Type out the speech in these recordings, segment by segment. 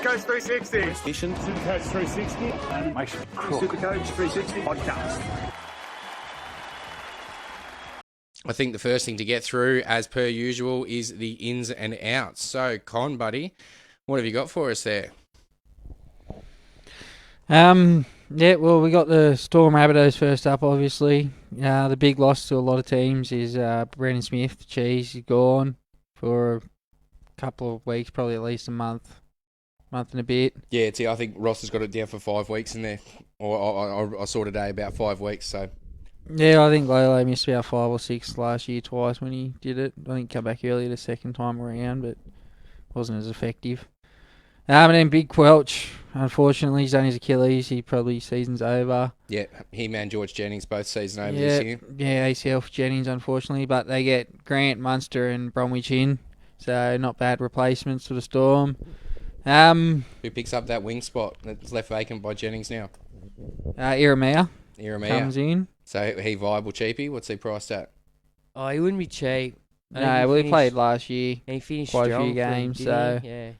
Supercoach 360. Mission Supercoach 360. Animation. Supercoach 360 podcast. I think the first thing to get through, as per usual, is the ins and outs. So, Con, buddy, what have you got for us there? Yeah, well, we got the Storm Rabbitohs first up, obviously. The big loss to a lot of teams is Brendan Smith, the cheese. He's gone for a couple of weeks, probably at least a month and a bit. Yeah, I think Ross has got it down for 5 weeks in there. Or I saw today about 5 weeks, so... Yeah, I think Lolo missed about 5 or 6 last year twice when he did it. I think he came back earlier the second time around, but wasn't as effective. And then Big Quelch, unfortunately, he's done his Achilles. Season's over. Yeah, him and George Jennings both season over this year. Yeah, ACL for Jennings, unfortunately. But they get Grant, Munster and Bromwich in. So not bad replacements for the Storm. Who picks up that wing spot that's left vacant by Jennings now? Iramea comes in. So he viable cheapie? What's he priced at? Oh, he wouldn't be cheap. He played last year. He finished quite a strong few games, for so him, yeah.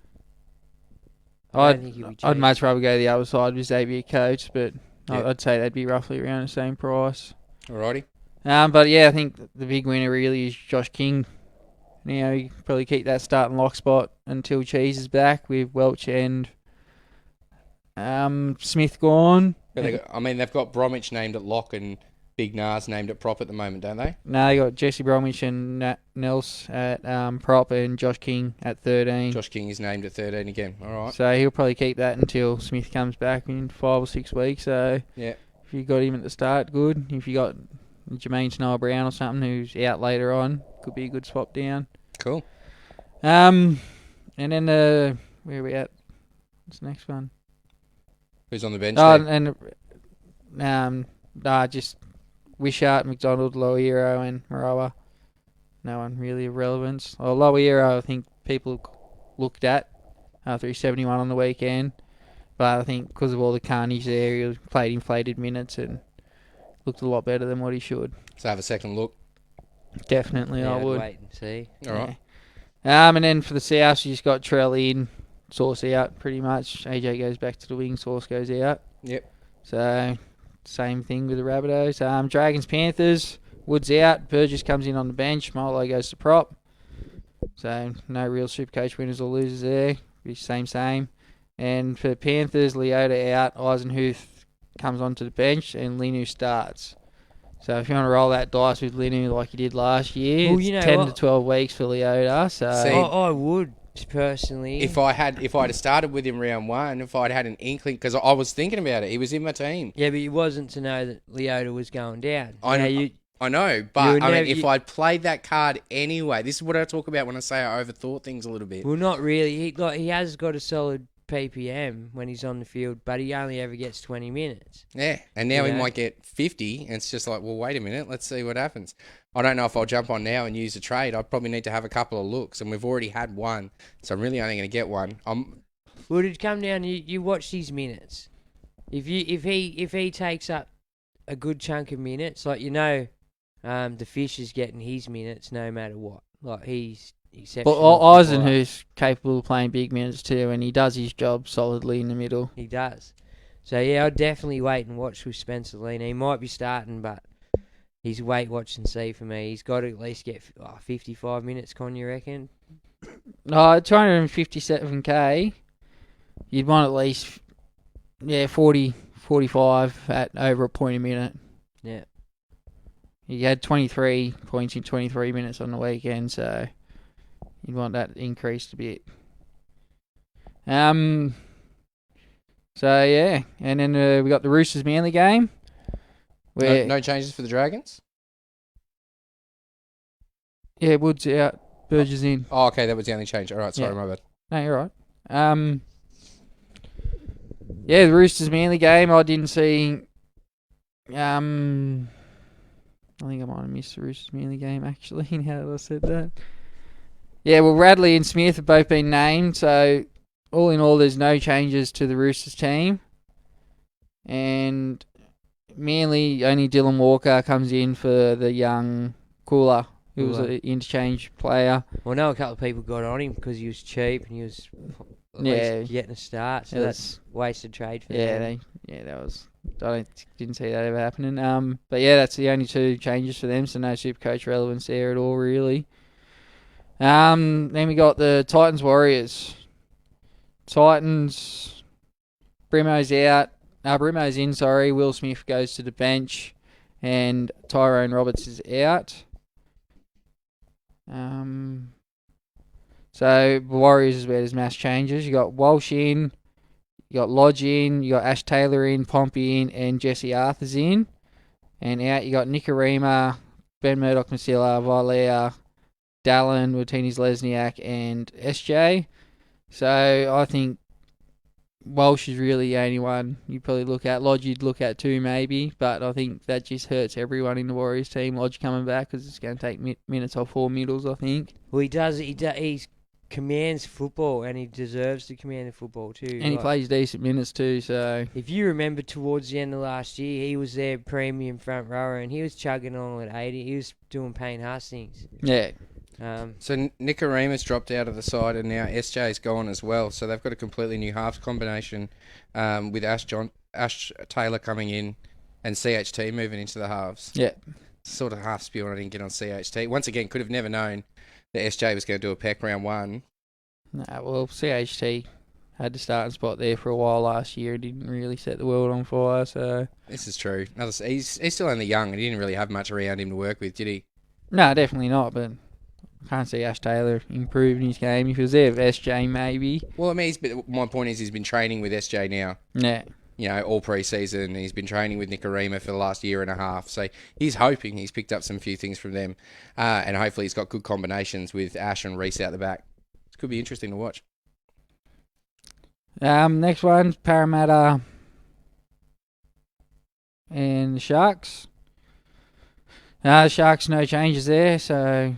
I'd much rather go the other side with Xavier Coates, but Yeah. I'd say they'd be roughly around the same price. Alrighty. But yeah, I think the big winner really is Josh King. You can probably keep that starting lock spot until Cheese is back with Welch and Smith gone. But they've got Bromwich named at lock and Big Nars named at prop at the moment, don't they? No, they got Jesse Bromwich and Nels at prop and Josh King at 13. Josh King is named at 13 again. All right. So he'll probably keep that until Smith comes back in 5 or 6 weeks. So yeah, if you got him at the start, good. If you got Jermaine Tanoa-Brown or something who's out later on, could be a good swap down. Cool. And then where are we at? What's the next one? Who's on the bench? Just Wishart, McDonald, Loiero and Moroa. No one really of relevance. Well, Loiero, I think people looked at after he 71 on the weekend. But I think because of all the carnage there, he played inflated minutes and looked a lot better than what he should. So have a second look. Definitely, Yeah, I I'd would. wait and see. All right. And then for the South, you just got Trell in, Sauce out pretty much. AJ goes back to the wing, Sauce goes out. Yep. So, same thing with the Rabbitohs. Dragons, Panthers, Woods out, Burgess comes in on the bench, Molo goes to prop. So, no real Supercoach winners or losers there. Be same. And for Panthers, Leota out, Eisenhuth comes onto the bench, and Linu starts. So if you want to roll that dice with Linu like you did last year, Well, it's you know 10 what? to 12 weeks for Leota. So See, I would, personally. If I'd have started with him round one, if I'd had an inkling, because I was thinking about it, he was in my team. Yeah, but it wasn't to know that Leota was going down. I know, but if I'd played that card anyway, this is what I talk about when I say I overthought things a little bit. Well, not really. He has got a solid PPM when he's on the field, but he only ever gets 20 minutes. Yeah, and now he Yeah. might get 50, and it's just like, well, wait a minute, let's see what happens. I don't know if I'll jump on now and use a trade. I probably need to have a couple of looks, and we've already had one, so I'm really only going to get one. Well, it'd come down. You watch his minutes. If he takes up a good chunk of minutes, like the Fish is getting his minutes no matter what. Like he's exceptional. But Eisen, who's capable of playing big minutes too, and he does his job solidly in the middle. He does. So yeah, I'd definitely wait and watch with Spencer Lena. He might be starting, but he's wait, watch and see for me. He's got to at least get 55 minutes, Con, you reckon? 257k. You'd want at least 40, 45 at over a point a minute. Yeah. He had 23 points in 23 minutes on the weekend, so you'd want that increased a bit. So yeah, and then we got the Roosters Manly game. Where No changes for the Dragons? yeah, Woods out, Burgess in. Oh, okay, that was the only change. All right, sorry, Yeah. my bad. No, you're right. Yeah, the Roosters Manly game. I didn't see. I think I might have missed the Roosters Manly game actually. Now that I said that. Yeah, well, Radley and Smith have both been named, so all in all, there's no changes to the Roosters team. And Manly, only Dylan Walker comes in for the young Cooler, who was an interchange player. Well, I know a couple of people got on him because he was cheap and he was at Yeah. least getting a start. So Yeah, that's wasted trade for Yeah, them. that was. Didn't see that ever happening. But yeah, that's the only two changes for them. So no Supercoach relevance there at all, really. Then we got the Titans Warriors. Titans. Brimo's out. Brimo's in. Sorry. Will Smith goes to the bench, and Tyrone Roberts is out. So the Warriors is where there's mass changes. You got Walsh in. You got Lodge in, you got Ash Taylor in, Pompey in, and Jesse Arthur's in. And out you got Nicarima, Ben Murdoch-Masila, Vilea, Dallin, Martinez Lesniak, and SJ. So I think Walsh is really the only one you probably look at. Lodge you'd look at too maybe, but I think that just hurts everyone in the Warriors team. Lodge coming back because it's going to take minutes off 4 middles, I think. Well, he does. He commands football, and he deserves to command the football too. And he plays decent minutes too, so... If you remember towards the end of last year, he was their premium front rower, and he was chugging on at 80. He was doing Payne Hastings. Yeah. So Nicarima's dropped out of the side, and now SJ's gone as well. So they've got a completely new halves combination with Ash Taylor coming in and CHT moving into the halves. Yeah. Sort of half spiel I didn't get on CHT. Once again, could have never known that SJ was going to do a peck round one. Well, CHT had the starting spot there for a while last year. Didn't really set the world on fire, so... This is true. He's still only young, and he didn't really have much around him to work with, did he? No, definitely not, but I can't see Ash Taylor improving his game. If he was there with SJ, maybe. Well, I mean, my point is he's been training with SJ now. Yeah. You know, all pre-season. He's been training with Nicarima for the last year and a half. So he's hoping he's picked up some few things from them. And hopefully he's got good combinations with Ash and Reese out the back. It could be interesting to watch. Next one, Parramatta and the Sharks. The Sharks, no changes there, so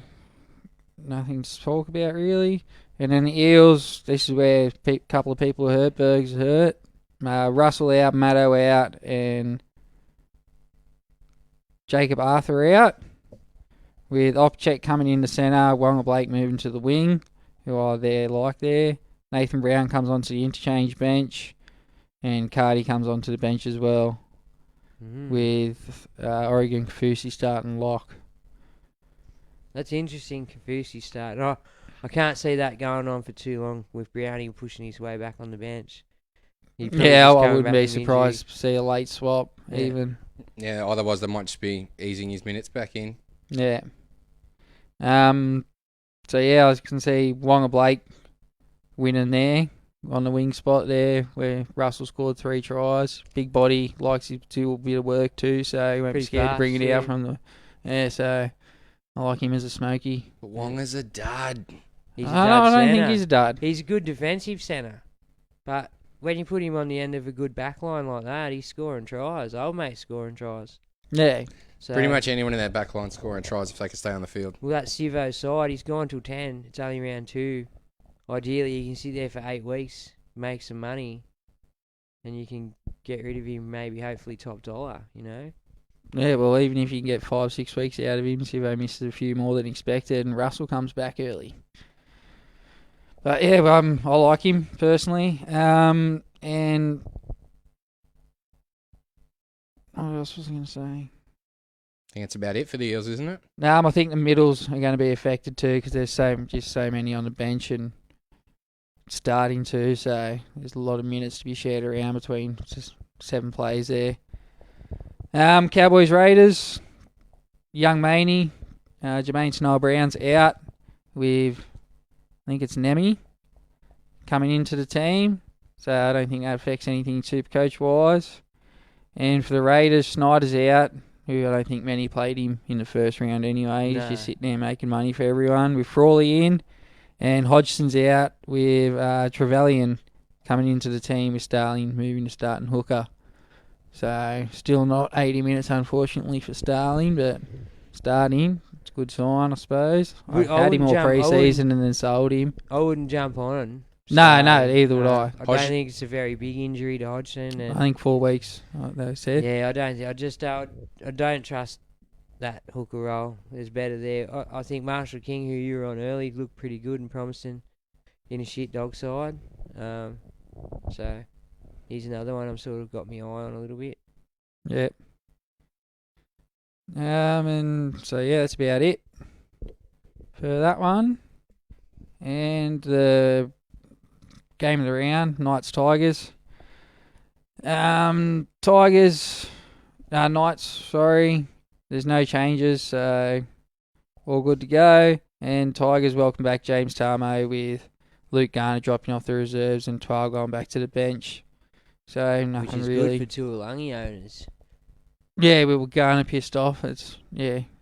nothing to talk about really. And then the Eels, this is where a couple of people are hurt. Berg's hurt. Russell out, Maddo out, and Jacob Arthur out. With Opchek coming in the centre, Wonga Blake moving to the wing, who are there like there. Nathan Brown comes onto the interchange bench, and Cardi comes onto the bench as well, with Oregon Kafusi starting lock. That's interesting, Kafusi starting. I can't see that going on for too long with Brownie pushing his way back on the bench. Yeah, I wouldn't be surprised to see a late swap, even. Yeah, otherwise they might just be easing his minutes back in. Yeah. So yeah, I can see Wonga Blake winning there on the wing spot there, where Russell scored 3 tries. Big body, likes to do a bit of work too, so he won't be scared to bring it out from the... Yeah, so I like him as a smoky. But Wonga's a dud. He's a I don't think centre. he's a dud. He's a good defensive centre, but when you put him on the end of a good back line like that, he's scoring tries. Old mate's scoring tries. Yeah. So, Pretty much anyone in that back line scoring tries if they can stay on the field. Well, that Sivo side, he's gone till 10. It's only round 2. Ideally, you can sit there for 8 weeks, make some money, and you can get rid of him maybe hopefully top dollar, you know? Yeah, well, even if you can get 5-6 weeks out of him, Sivo misses a few more than expected, and Russell comes back early. But yeah, I like him personally. And what else was I going to say? I think that's about it for the Eels, isn't it? I think the middles are going to be affected too because there's just so many on the bench and starting too. So there's a lot of minutes to be shared around between just 7 players there. Cowboys Raiders, Young Maney, Jermaine Snell-Brown's out with, I think it's Nemi coming into the team. So I don't think that affects anything super coach wise. And for the Raiders, Snyder's out, who I don't think many played him in the first round anyway. He's just sitting there making money for everyone. With Frawley in, and Hodgson's out with Trevelyan coming into the team with Starling moving to starting hooker. So still not 80 minutes unfortunately for Starling, but starting, it's a good sign I suppose. I had him all pre-season and then sold him. I wouldn't jump on him. No, either would I. I don't think it's a very big injury to Hodgson. I think 4 weeks, like they said. Yeah, I don't. I don't trust that hooker role. There's better there. I think Marshall King, who you were on early, looked pretty good and promising in a shit dog side. So he's another one I'm sort of got my eye on a little bit. Yep. And so yeah, that's about it for that one. And the game of the round, Knights Tigers. Knights, sorry. There's no changes, so all good to go. And Tigers welcome back James Tarmo with Luke Garner dropping off the reserves and Twal going back to the bench. So Which nothing is really. good for Tuolangi owners. Yeah, we were Garner pissed off. It's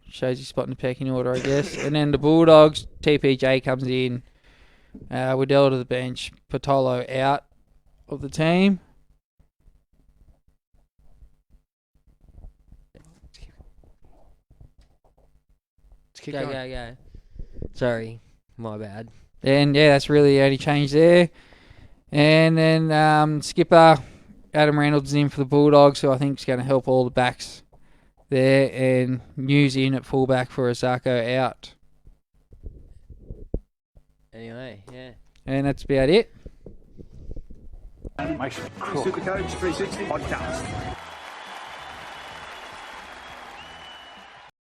shows his spot in the pecking order, I guess. And then the Bulldogs, TPJ comes in. Waddell to the bench. Patolo out of the team. Let's keep Go, going. go. Sorry, my bad. And yeah, that's really the only change there. And then skipper Adam Reynolds is in for the Bulldogs, who I think is going to help all the backs there. And News in at fullback for Osako out. Anyway, yeah. And that's about it. Supercoach 360 podcast.